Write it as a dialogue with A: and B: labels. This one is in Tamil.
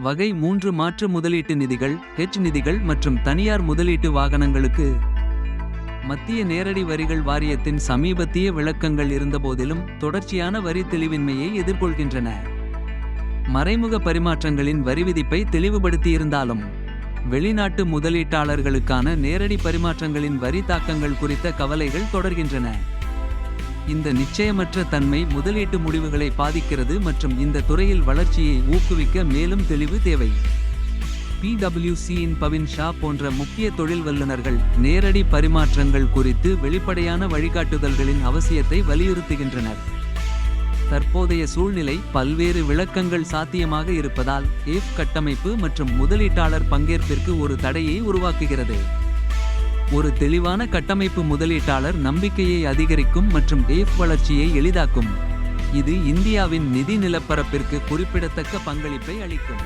A: வகை 3 மாற்று முதலீட்டு நிதிகள் ஹெட்ஜ் நிதிகள் மற்றும் தனியார் முதலீட்டு வாகனங்களுக்கு. மத்திய நேரடி வரிகள் வாரியத்தின் சமீபத்திய விளக்கங்கள் இருந்தபோதிலும் தொடர்ச்சியான வரி தெளிவின்மையை எதிர்கொள்கின்றன. மறைமுக பரிமாற்றங்களின் வரிவிதிப்பை தெளிவுபடுத்தியிருந்தாலும் வெளிநாட்டு முதலீட்டாளர்களுக்கான நேரடி பரிமாற்றங்களின் வரி தாக்கங்கள் குறித்த கவலைகள் தொடர்கின்றன. இந்த நிச்சயமற்ற தன்மை முதலீட்டு முடிவுகளை பாதிக்கிறது மற்றும் இந்த துறையில் வளர்ச்சியை ஊக்குவிக்க மேலும் தெளிவு தேவை. PwCயின் பவின் ஷா போன்ற முக்கிய தொழில் வல்லுநர்கள் நேரடி பரிமாற்றங்கள் குறித்து வெளிப்படையான வழிகாட்டுதல்களின் அவசியத்தை வலியுறுத்துகின்றனர். தற்போதைய சூழ்நிலை பல்வேறு விளக்கங்கள் சாத்தியமாக இருப்பதால் ஏஃப் கட்டமைப்பு மற்றும் முதலீட்டாளர் பங்கேற்பிற்கு ஒரு தடையை உருவாக்குகிறது. ஒரு தெளிவான கட்டமைப்பு முதலீட்டாளர் நம்பிக்கையை அதிகரிக்கும் மற்றும் ஏஃப் வளர்ச்சியை எளிதாக்கும். இது இந்தியாவின் நிதி நிலப்பரப்பிற்கு குறிப்பிடத்தக்க பங்களிப்பை அளிக்கும்.